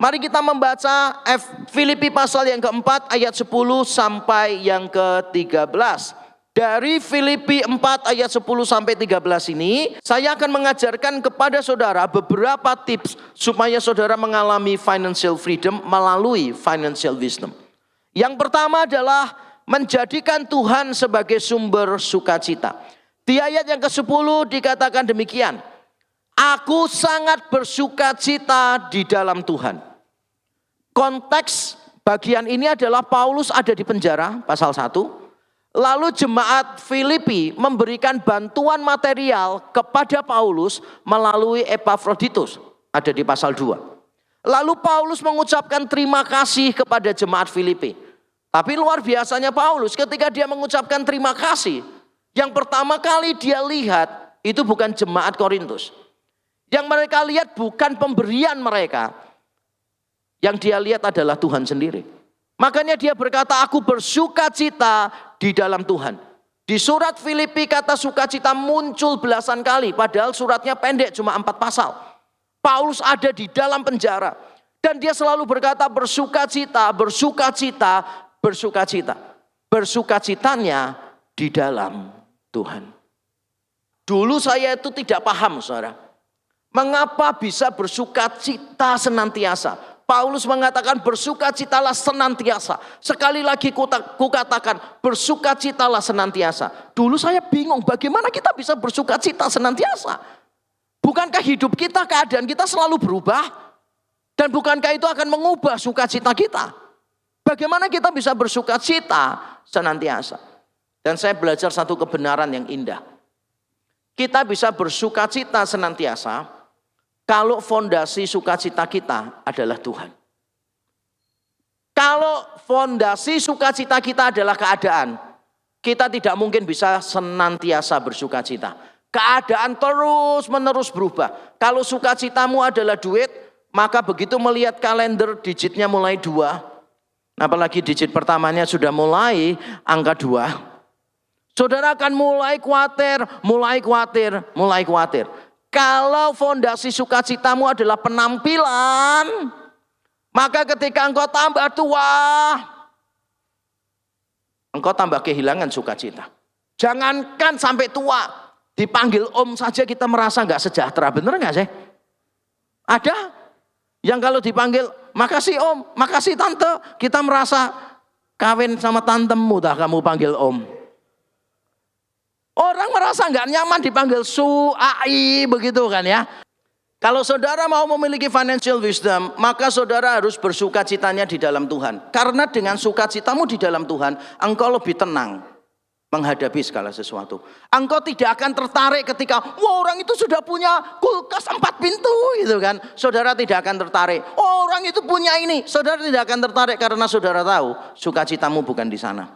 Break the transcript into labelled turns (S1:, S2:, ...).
S1: Mari kita membaca Filipi pasal yang keempat ayat 10 sampai yang ke-13. Dari Filipi 4 ayat 10 sampai 13 ini, saya akan mengajarkan kepada saudara beberapa tips supaya saudara mengalami financial freedom melalui financial wisdom. Yang pertama adalah menjadikan Tuhan sebagai sumber sukacita. Di ayat yang ke-10 dikatakan demikian, aku sangat bersukacita di dalam Tuhan. Konteks bagian ini adalah Paulus ada di penjara, pasal 1. Lalu jemaat Filipi memberikan bantuan material kepada Paulus melalui Epafroditus, ada di pasal 2. Lalu Paulus mengucapkan terima kasih kepada jemaat Filipi. Tapi luar biasanya Paulus ketika dia mengucapkan terima kasih, yang pertama kali dia lihat itu bukan jemaat Korintus. Yang mereka lihat bukan pemberian mereka. Yang dia lihat adalah Tuhan sendiri. Makanya dia berkata, aku bersukacita di dalam Tuhan. Di surat Filipi kata sukacita muncul belasan kali. Padahal suratnya pendek, cuma 4 pasal. Paulus ada di dalam penjara. Dan dia selalu berkata bersukacita, bersukacita, bersukacita. Bersukacitanya di dalam Tuhan. Dulu saya itu tidak paham, saudara. Mengapa bisa bersukacita senantiasa? Paulus mengatakan bersukacitalah senantiasa. Sekali lagi kukatakan bersukacitalah senantiasa. Dulu saya bingung bagaimana kita bisa bersukacita senantiasa. Bukankah hidup kita, keadaan kita selalu berubah? Dan bukankah itu akan mengubah sukacita kita? Bagaimana kita bisa bersukacita senantiasa? Dan saya belajar satu kebenaran yang indah. Kita bisa bersukacita senantiasa kalau fondasi sukacita kita adalah Tuhan. Kalau fondasi sukacita kita adalah keadaan, kita tidak mungkin bisa senantiasa bersukacita. Keadaan terus menerus berubah. Kalau sukacitamu adalah duit, maka begitu melihat kalender digitnya mulai 2. Apalagi digit pertamanya sudah mulai angka 2. Saudara akan mulai khawatir, mulai khawatir, mulai khawatir. Kalau fondasi sukacitamu adalah penampilan, maka ketika engkau tambah tua, engkau tambah kehilangan sukacita. Jangankan sampai tua, dipanggil om saja kita merasa gak sejahtera, bener gak sih? Ada yang kalau dipanggil, makasih om, makasih tante, kita merasa kawin sama tantemu dah kamu panggil om. Orang merasa nggak nyaman dipanggil su, ai, begitu kan ya. Kalau saudara mau memiliki financial wisdom, maka saudara harus bersukacitanya di dalam Tuhan. Karena dengan sukacitamu di dalam Tuhan, engkau lebih tenang menghadapi segala sesuatu. Engkau tidak akan tertarik ketika, wah orang itu sudah punya kulkas 4 pintu gitu kan. Saudara tidak akan tertarik. Oh, orang itu punya ini. Saudara tidak akan tertarik karena saudara tahu sukacitamu bukan di sana.